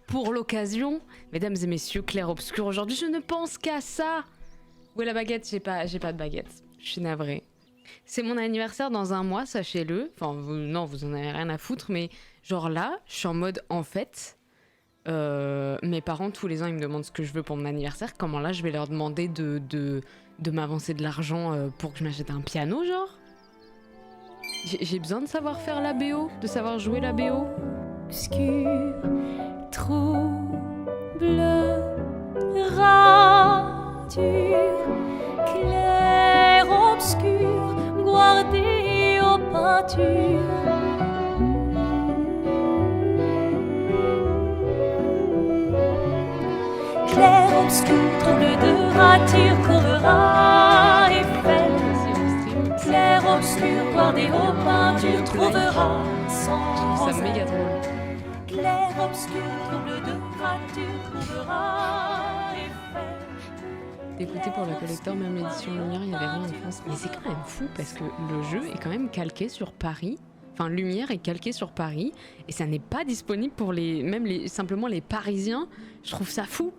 pour l'occasion. Mesdames et messieurs, clair-obscur, aujourd'hui je ne pense qu'à ça. Où est la baguette? J'ai pas de baguette. Je suis navrée. C'est mon anniversaire dans un mois, sachez-le. Enfin, non, vous en avez rien à foutre, mais genre là, je suis en mode en fait. Mes parents, tous les ans, ils me demandent ce que je veux pour mon anniversaire. Comment là, je vais leur demander de m'avancer de l'argent pour que je m'achète un piano, genre? J'ai besoin de savoir faire la BO, de savoir jouer la BO. Obscur, trouble, rature, clair, obscur, guardé aux peintures. Clair, obscur, trouble de rature, trouvera Eiffel. Clair, obscur, guardé aux peintures, trouvera sans Ça méga drôle. Clair, obscur, trouble de rature, trouvera Eiffel. D'écouter pour le collector, même l'édition Lumière, il y avait rien en France. Mais c'est quand même fou parce que le jeu est quand même calqué sur Paris. Enfin, Lumière est calqué sur Paris et ça n'est pas disponible pour simplement les Parisiens. Je trouve ça fou.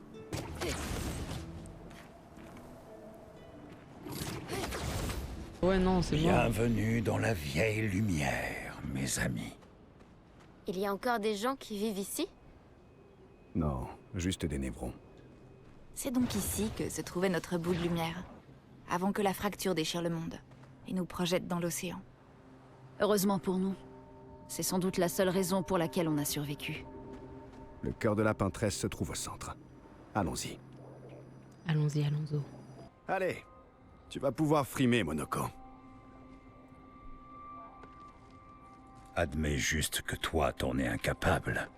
Ouais, non, c'est bon. Bienvenue dans la vieille lumière, mes amis. Il y a encore des gens qui vivent ici? Non, juste des névrons. C'est donc ici que se trouvait notre bout de lumière, avant que la fracture déchire le monde et nous projette dans l'océan. Heureusement pour nous. C'est sans doute la seule raison pour laquelle on a survécu. Le cœur de la peintresse se trouve au centre. Allons-y. Allons-y, allons-y. Allez, tu vas pouvoir frimer, Monoko. Admets juste que toi, t'en es incapable.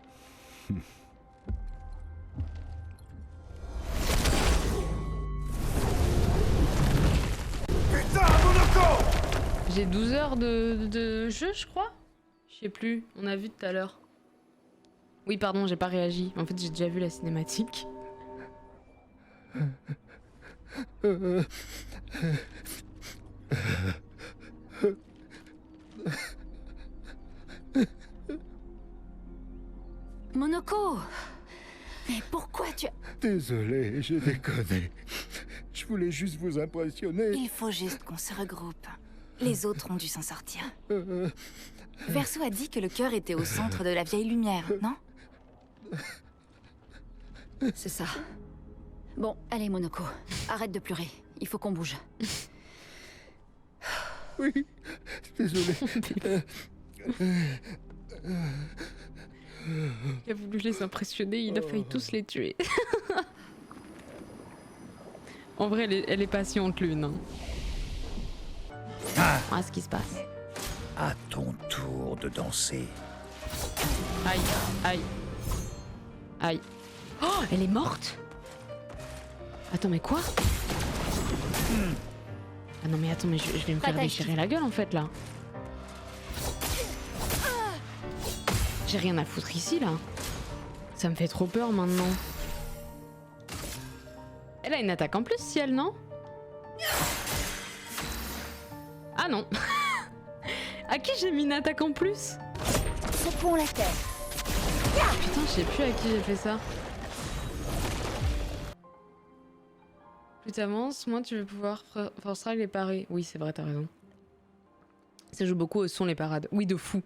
Putain, Monoko! J'ai 12 heures de jeu, je crois. Je sais plus, on a vu tout à l'heure. Oui, pardon, j'ai pas réagi. En fait, j'ai déjà vu la cinématique. Monoko! Mais pourquoi tu... Désolé, j'ai déconné. Je voulais juste vous impressionner. Il faut juste qu'on se regroupe. Les autres ont dû s'en sortir. Verso a dit que le cœur était au centre de la vieille lumière, non? C'est ça. Bon, allez Monoko, arrête de pleurer. Il faut qu'on bouge. Oui, désolé. Il a voulu les impressionner, il a failli tous les tuer. En vrai, elle est patiente, Lune. Hein. Ah, ce qui se passe. À ton tour de danser. Aïe, aïe. Aïe. Oh, elle est morte? Attends, mais quoi? Ah non, mais attends, mais je vais me faire déchirer la gueule, en fait, là. J'ai rien à foutre ici, là. Ça me fait trop peur, maintenant. Elle a une attaque en plus, si elle, non? Ah non. À qui j'ai mis une attaque en plus? Secouons la terre. Putain, je sais plus à qui j'ai fait ça. Plus t'avances, moins tu vas pouvoir forcer les parer. Oui, c'est vrai, t'as raison. Ça joue beaucoup au son, les parades. Oui, de fou.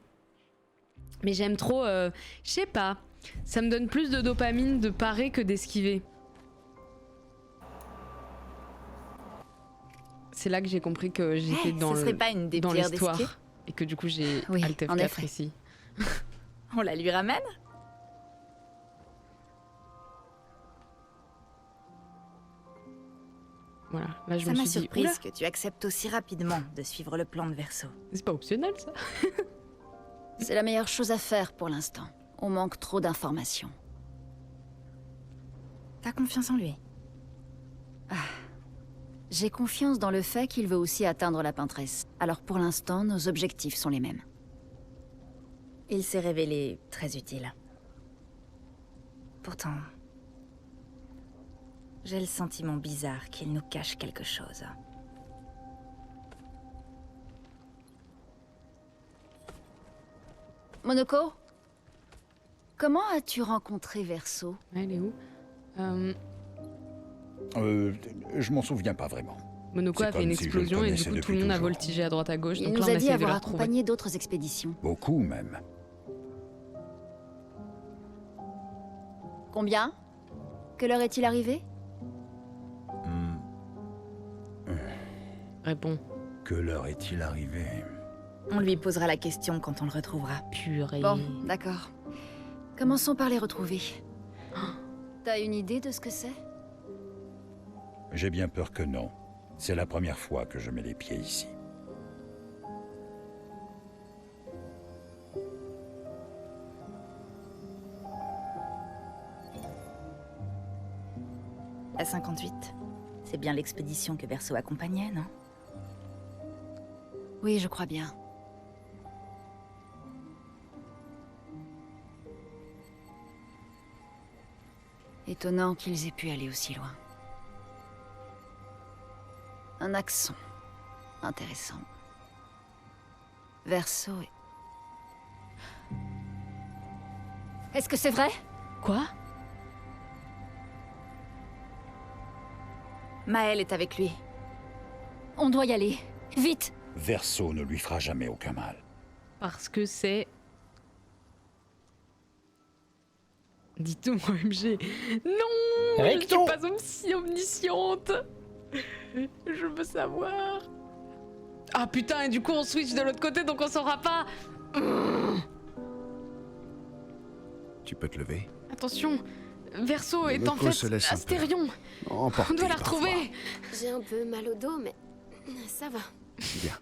Mais j'aime trop... je sais pas. Ça me donne plus de dopamine de parer que d'esquiver. C'est là que j'ai compris que j'étais dans l'histoire. Et que du coup, j'ai Alt F4 ici. On la lui ramène? Voilà, là je Ça me m'a suis dit... surprise que tu acceptes aussi rapidement de suivre le plan de Verso. C'est pas optionnel, ça. C'est la meilleure chose à faire pour l'instant. On manque trop d'informations. T'as confiance en lui? J'ai confiance dans le fait qu'il veut aussi atteindre la peintresse. Alors pour l'instant, nos objectifs sont les mêmes. Il s'est révélé très utile. Pourtant, j'ai le sentiment bizarre qu'il nous cache quelque chose. Monoko? Comment as-tu rencontré Verso? Elle est où Je m'en souviens pas vraiment. Monoko a C'est fait une comme si je le explosion et du connaissais coup tout depuis le monde a toujours. voltigé à droite à gauche. Il Donc nous là on a dit essaie de avoir le retrouver. accompagné d'autres expéditions. Beaucoup même. Combien? Quelle heure est-il arrivé? Réponds. Que l'heure est-il arrivé? On lui posera la question quand on le retrouvera. Purée. Bon, d'accord. Commençons par les retrouver. T'as une idée de ce que c'est? J'ai bien peur que non. C'est la première fois que je mets les pieds ici. La 58. C'est bien l'expédition que Verso accompagnait, non? Oui, je crois bien. Étonnant qu'ils aient pu aller aussi loin. Un accent. Intéressant. Verso et... Est-ce que c'est vrai? Quoi? Maël est avec lui. On doit y aller. Vite! Verso ne lui fera jamais aucun mal. Parce que c'est... Dis-toi, OMG. Non, je suis pas omnisciente. Je veux savoir. Ah putain, et du coup on switch de l'autre côté donc on saura pas. Tu peux te lever. Attention, Verso est en Monoko se fait laisse un peu Astérion. Emporté On doit la parfois. retrouver. J'ai un peu mal au dos, mais ça va. Bien.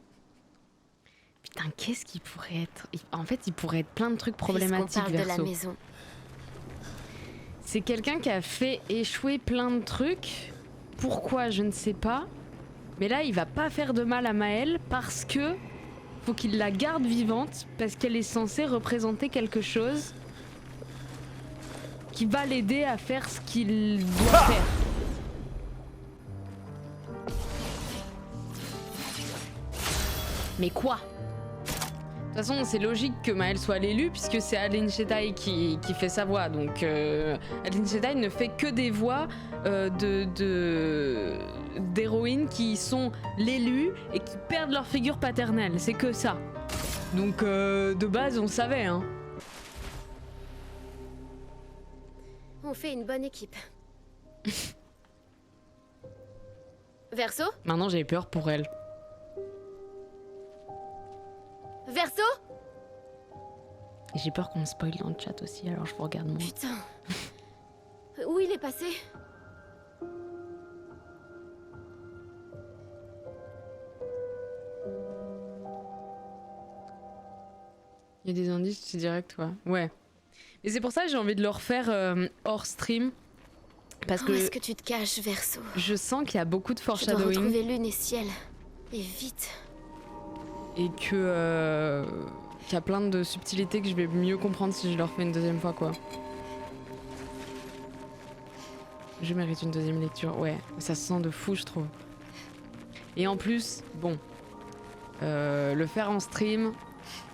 Putain, qu'est-ce qui pourrait être... En fait, il pourrait être plein de trucs Puisqu'on problématiques, parle de la Verso. maison. C'est quelqu'un qui a fait échouer plein de trucs. Pourquoi, je ne sais pas. Mais là, il va pas faire de mal à Maël parce que faut qu'il la garde vivante parce qu'elle est censée représenter quelque chose qui va l'aider à faire ce qu'il doit faire. Mais quoi? De toute façon, c'est logique que Maël soit l'élu puisque c'est Adeline Chetaï qui fait sa voix. Donc, Adeline Chetaï ne fait que des voix d'héroïnes qui sont l'élu et qui perdent leur figure paternelle. C'est que ça. Donc, de base, on savait, hein. On fait une bonne équipe. Verso? Maintenant, j'ai peur pour elle. Verso? Et j'ai peur qu'on me spoil dans le chat aussi, alors je vous regarde moi. Putain. Où il est passé? Il y a des indices, c'est direct, ouais. Ouais. Et c'est pour ça que j'ai envie de le refaire hors stream. Parce Où que est-ce que tu te caches, Verso? je sens qu'il y a beaucoup de Je dois foreshadowing. retrouver lune et ciel. Et vite. Et que qu'il y a plein de subtilités que je vais mieux comprendre si je le refais une deuxième fois, quoi. Je mérite une deuxième lecture, ouais. Ça se sent de fou, je trouve. Et en plus, bon, le faire en stream,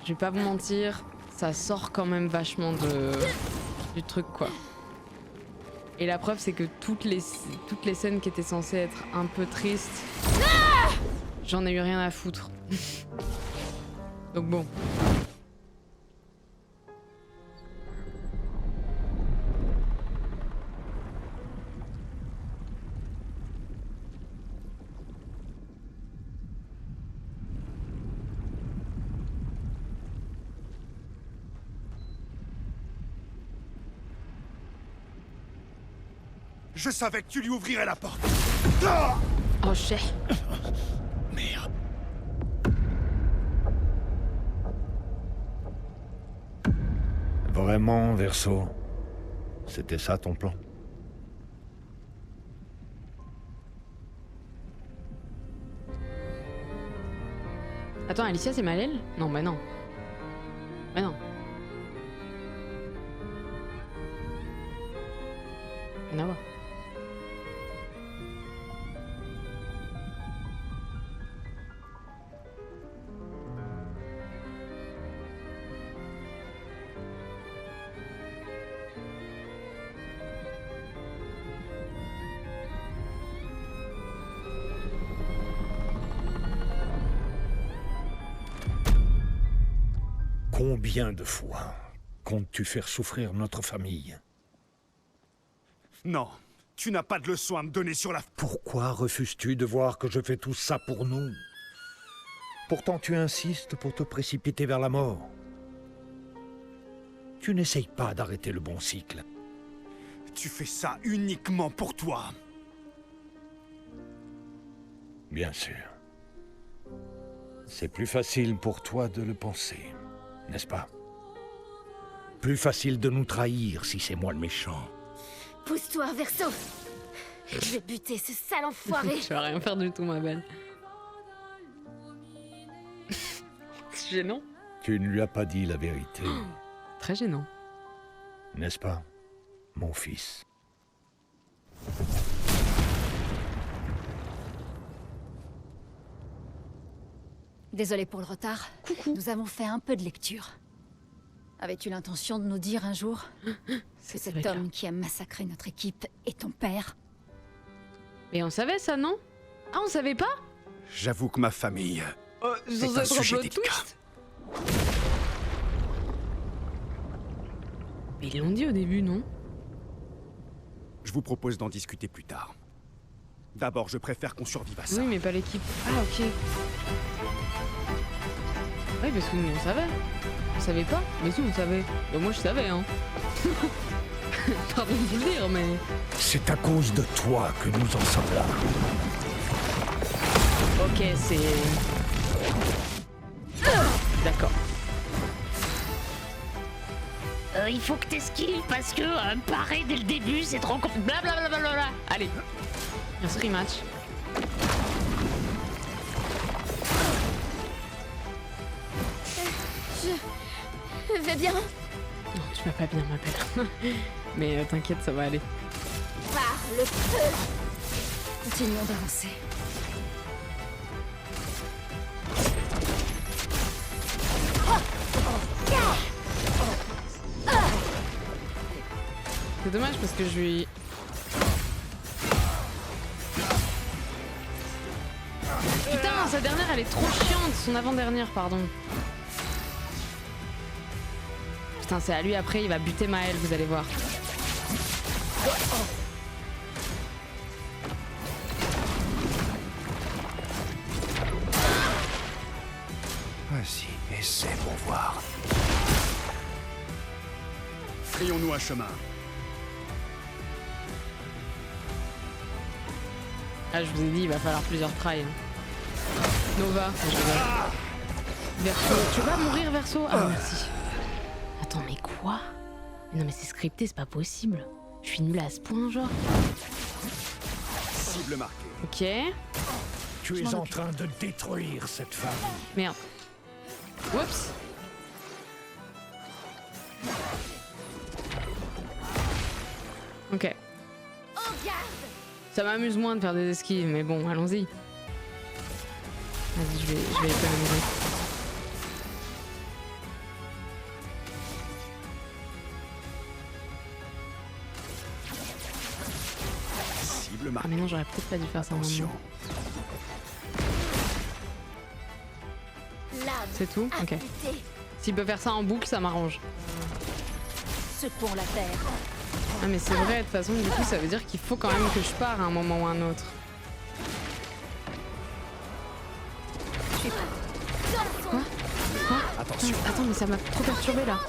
je vais pas vous mentir, ça sort quand même vachement du truc, quoi. Et la preuve, c'est que toutes les scènes qui étaient censées être un peu tristes, j'en ai eu rien à foutre. Donc bon. Je savais que tu lui ouvrirais la porte. Oh, chais. Merde. Vraiment, Verso? C'était ça ton plan? Attends, Alicia, c'est Malel? Non, bah non. Bah non. Rien à voir. Combien de fois comptes-tu faire souffrir notre famille? Non, tu n'as pas de leçon à me donner sur la... Pourquoi refuses-tu de voir que je fais tout ça pour nous? Pourtant tu insistes pour te précipiter vers la mort. Tu n'essayes pas d'arrêter le bon cycle. Tu fais ça uniquement pour toi. Bien sûr. C'est plus facile pour toi de le penser, n'est-ce pas? Plus facile de nous trahir si c'est moi le méchant. Pousse-toi, Verso. Je vais buter ce sale enfoiré. Je vais rien faire du tout, ma belle. C'est gênant. Tu ne lui as pas dit la vérité, Très gênant. n'est-ce pas, mon fils? Désolée pour le retard. Nous avons fait un peu de lecture. Avais-tu l'intention de nous dire un jour que cet vrai, homme qui a massacré notre équipe est ton père? Mais on savait ça, non? Ah, on savait pas? J'avoue que ma famille... Sans C'est un être sujet plot délicat. twist. Mais ils l'ont dit au début, non? Je vous propose d'en discuter plus tard. D'abord, je préfère qu'on survive à ça. Oui, mais pas l'équipe. Ah, ok. Oui, parce que nous, on savait. On savait pas? Mais si, on savait. Bah, moi, je savais, hein. Pardon de vous le dire, mais... C'est à cause de toi que nous en sommes là. Ok, c'est... D'accord. Il faut que t'esquives parce que pareil dès le début, c'est trop compliqué. Blablabla. Allez, un rematch. Je vais bien. Non, tu vas pas bien, ma belle. Mais t'inquiète, ça va aller. Par le feu. Continuons d'avancer. C'est dommage parce que je lui... Putain, sa dernière, elle est trop chiante. Son avant-dernière, pardon. Putain, c'est à lui après, il va buter Maël, vous allez voir. Vas-y, essaie pour voir. Frayons-nous un chemin. Ah, je vous ai dit, il va falloir plusieurs tries. Hein. Nova, je rigole. Verso, tu vas mourir, Verso? Ah, merci. Attends, mais quoi? Non, mais c'est scripté, c'est pas possible. Je suis nulle à ce point, genre. Cible marquée. Ok. Tu es en train de détruire cette famille. Merde. Oups. Ok. En garde. Ça m'amuse moins de faire des esquives, mais bon, allons-y. Vas-y, je vais économiser. Cible Ah marquée. mais non, j'aurais peut-être pas dû faire ça Attention. maintenant. Lame. C'est tout? Ok. Affûtée. S'il peut faire ça en boucle, ça m'arrange. Secouons la terre. Ah mais c'est vrai, de toute façon, du coup, ça veut dire qu'il faut quand même que je pars à un moment ou un autre. Quoi? Quoi? Attention. Attends, mais ça m'a trop perturbé là.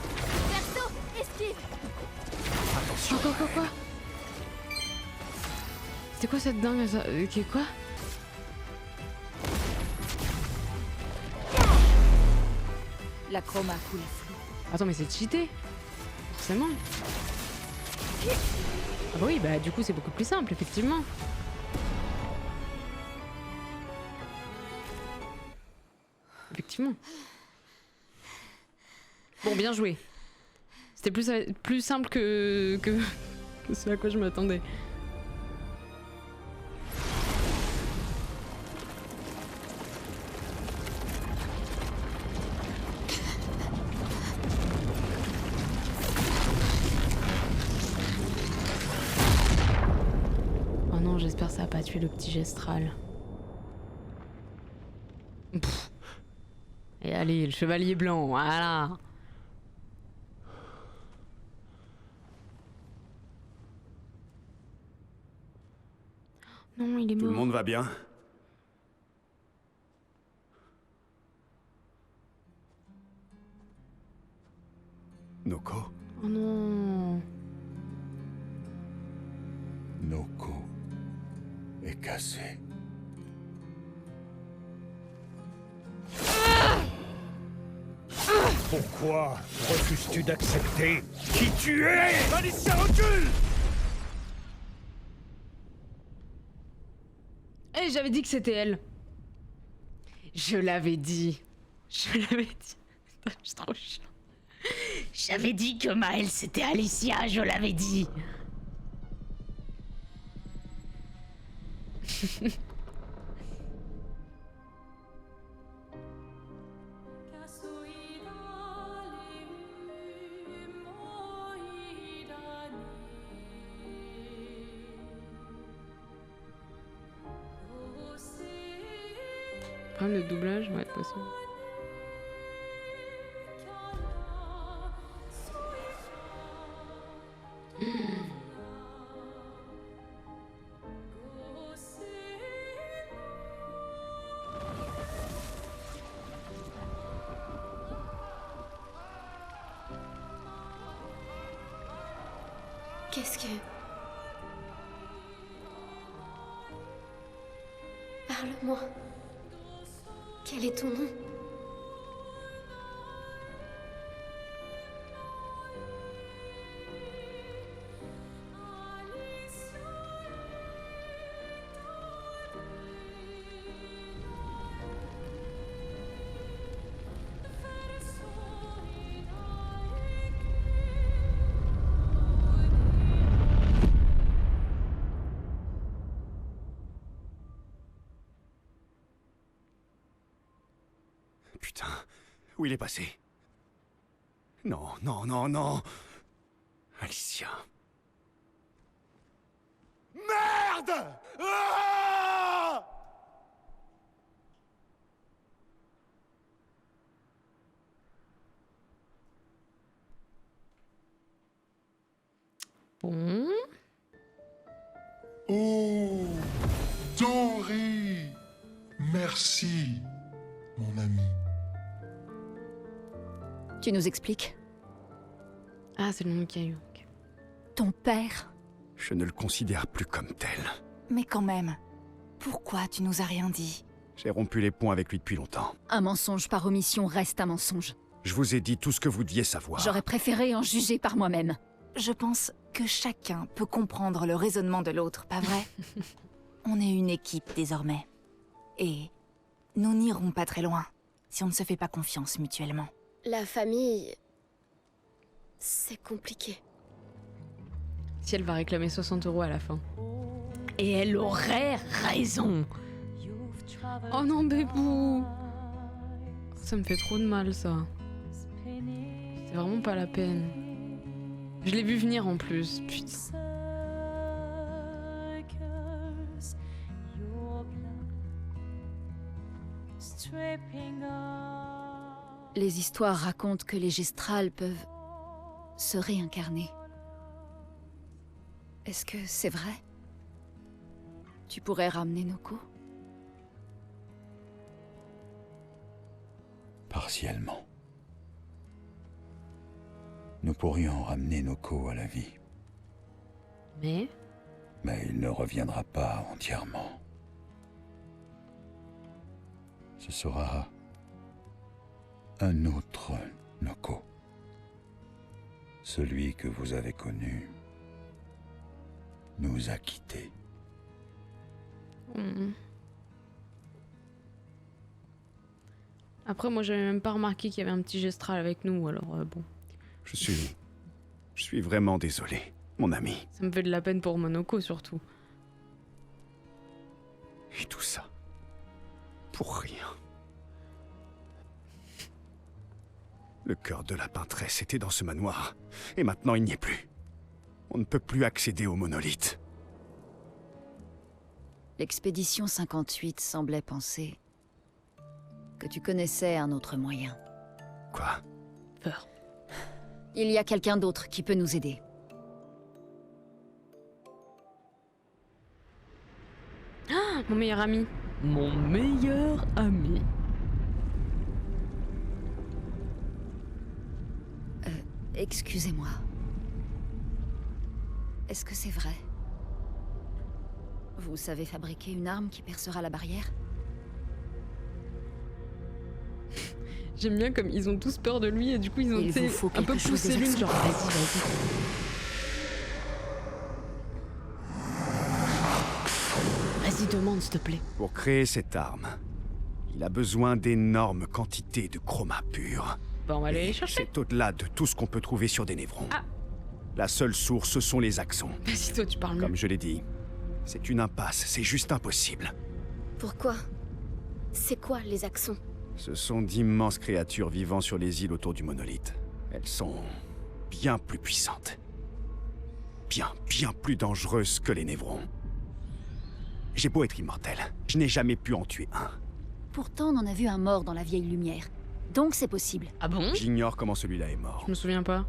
Verso, esquive. Attention. Quoi? C'était quoi cette dingue ça? Quoi? La chroma coule flou. Attends, mais c'est cheaté. Forcément. Ah bah oui, bah du coup c'est beaucoup plus simple, effectivement. Effectivement. Bon, bien joué. C'était plus simple que ce à quoi je m'attendais. Oh non, j'espère que ça a pas tué le petit Gestral. Pff. Et allez, le chevalier blanc, voilà. Non, il est Tout le mort. monde va bien? Noko? Oh non. Noko est cassé. Pourquoi refuses-tu d'accepter qui tu es? Alicia, recule! Eh, j'avais dit que c'était elle. Je l'avais dit. Je l'avais dit. Putain, je suis trop chiant. J'avais dit que Maëlle c'était Alicia, je l'avais dit. Problème de doublage va être possible. Qu'est-ce que... Parle-moi. Quel est ton nom? Putain, où il est passé? Non, non, non, non. Alicia. Merde! Ah! Bon. Oh, Dory! Merci, mon ami. Tu nous expliques? Ah, c'est le nom qu'il y a eu. Ok. Ton père? Je ne le considère plus comme tel. Mais quand même, pourquoi tu nous as rien dit? J'ai rompu les ponts avec lui depuis longtemps. Un mensonge par omission reste un mensonge. Je vous ai dit tout ce que vous deviez savoir. J'aurais préféré en juger par moi-même. Je pense que chacun peut comprendre le raisonnement de l'autre, pas vrai? On est une équipe désormais. Et nous n'irons pas très loin si on ne se fait pas confiance mutuellement. La famille... C'est compliqué. Si elle va réclamer 60 € à la fin. Et elle aurait raison. Oh non, bébou. Ça me fait trop de mal, ça. C'est vraiment pas la peine. Je l'ai vu venir en plus, putain. Les histoires racontent que les gestrales peuvent se réincarner. Est-ce que c'est vrai? Tu pourrais ramener Noko? Partiellement. Nous pourrions ramener Noko à la vie, Mais... mais il ne reviendra pas entièrement. Ce sera un autre Noko. Celui que vous avez connu nous a quittés. Après, moi, j'avais même pas remarqué qu'il y avait un petit gestral avec nous, alors bon. Je suis vraiment désolé, mon ami. Ça me fait de la peine pour Monoko, surtout. Et tout ça, pour rien. Le cœur de la peintresse était dans ce manoir, et maintenant il n'y est plus. On ne peut plus accéder au monolithe. L'expédition 58 semblait penser que tu connaissais un autre moyen. Quoi? Peur. Il y a quelqu'un d'autre qui peut nous aider. Mon meilleur ami. Mon meilleur ami. Excusez-moi. Est-ce que c'est vrai? Vous savez fabriquer une arme qui percera la barrière? J'aime bien comme ils ont tous peur de lui et du coup ils ont Il vous faut un peu quelque chose poussé des l'une accents. genre vas-y. Vas-y demande s'il te plaît. Pour créer cette arme, il a besoin d'énormes quantités de chroma pur. Bah on va aller les Et chercher. c'est au-delà de tout ce qu'on peut trouver sur des névrons. Ah. La seule source, ce sont les axons. Vas-y toi tu parles mieux. Comme je l'ai dit, c'est une impasse, c'est juste impossible. Pourquoi? C'est quoi les axons? Ce sont d'immenses créatures vivant sur les îles autour du monolithe. Elles sont bien plus puissantes. Bien plus dangereuses que les névrons. J'ai beau être immortel, je n'ai jamais pu en tuer un. Pourtant, on en a vu un mort dans la vieille lumière. Donc c'est possible. Ah bon? J'ignore comment celui-là est mort. Je me souviens pas.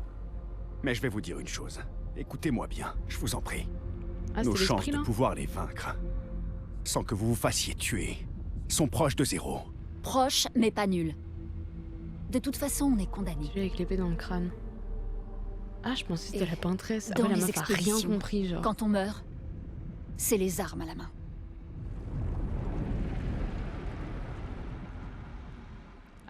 Mais je vais vous dire une chose. Écoutez-moi bien, je vous en prie. Ah Nos c'était chances l'esprit de là? pouvoir les vaincre, sans que vous vous fassiez tuer, sont proches de zéro. Proche, mais pas nul. De toute façon, on est condamné. Celui avec l'épée dans le crâne. Ah je pensais que c'était Et la peintresse. Ah dans ouais, la les meuf a rien expéditions, compris genre. Quand on meurt, c'est les armes à la main.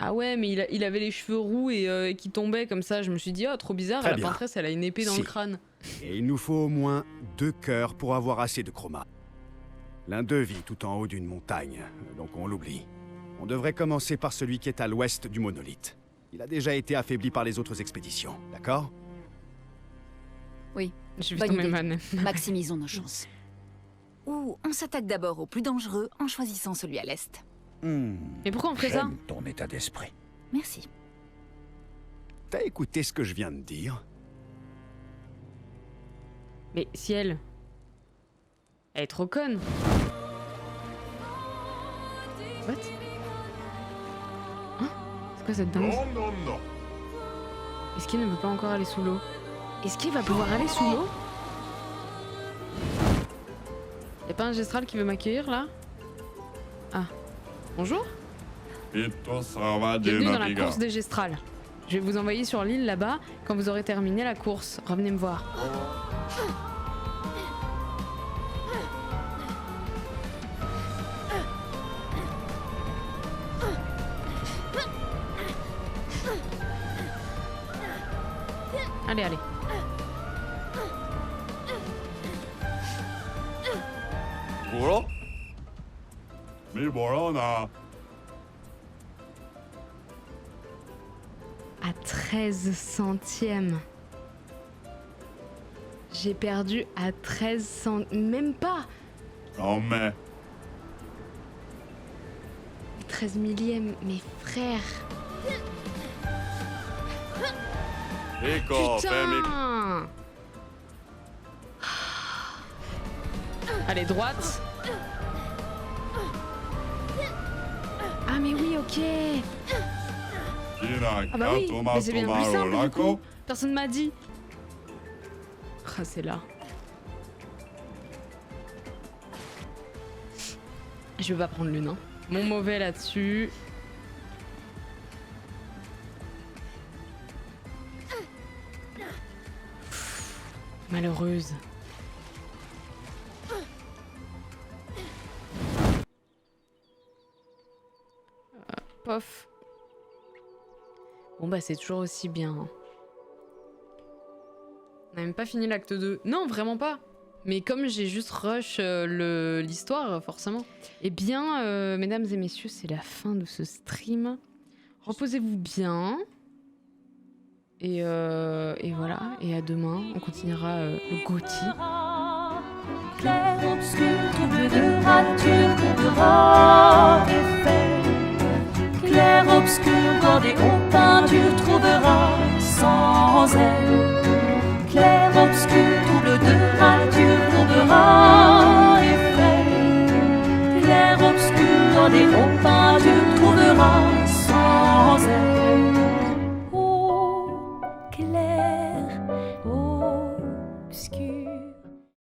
Ah ouais mais il avait les cheveux roux et qui tombaient comme ça. Je me suis dit oh trop bizarre, Très la bien. peintresse elle a une épée dans Si. le crâne. Et il nous faut au moins 2 cœurs pour avoir assez de chroma. L'un d'eux vit tout en haut d'une montagne, donc on l'oublie. On devrait commencer par celui qui est à l'ouest du monolithe. Il a déjà été affaibli par les autres expéditions, d'accord? Oui, J'ai vu bonne tomber idée. man. Maximisons nos chances. Ou on s'attaque d'abord au plus dangereux en choisissant celui à l'est. Mais pourquoi on ferait ça? J'aime ton état d'esprit. Merci. T'as écouté ce que je viens de dire? Mais si elle est trop conne. What? Hein? C'est quoi cette danse? non. Est-ce qu'il ne veut pas encore aller sous l'eau? Est-ce qu'il va pouvoir aller sous l'eau? Y'a pas un gestral qui veut m'accueillir là? Ah. Bonjour? Bienvenue dans la course des gestrales. Je vais vous envoyer sur l'île là-bas quand vous aurez terminé la course. Revenez me voir. Allez, allez. 뭐라? 뭐라 나? À 13 centièmes. J'ai perdu à 13 centièmes. Même pas. 엄매 13 millièmes. Mes frères. 이거 뱀이 Putain. Allez, droite. Ah mais oui, ok. 지나 Ah bah oui, mais c'est bien plus simple du coup. 라고 Personne m'a dit. Ah, c'est là. Je vais pas prendre l'une, hein. Mon mauvais là-dessus. Malheureuse. Pof. Bon bah c'est toujours aussi bien. Hein. On n'a même pas fini l'acte 2. Non, vraiment pas. Mais comme j'ai juste rush l'histoire, forcément. Eh bien, mesdames et messieurs, c'est la fin de ce stream. Reposez-vous bien. Et voilà. Et à demain, on continuera le Gauthier. Clair, obscur, trouble de rature, trouvera effet. Clair, obscur, bordé aux peintures, trouvera sans elle. Clair, obscur, trouble de rature, trouvera effet. Clair, obscur, bordé aux peintures, trouvera sans elle.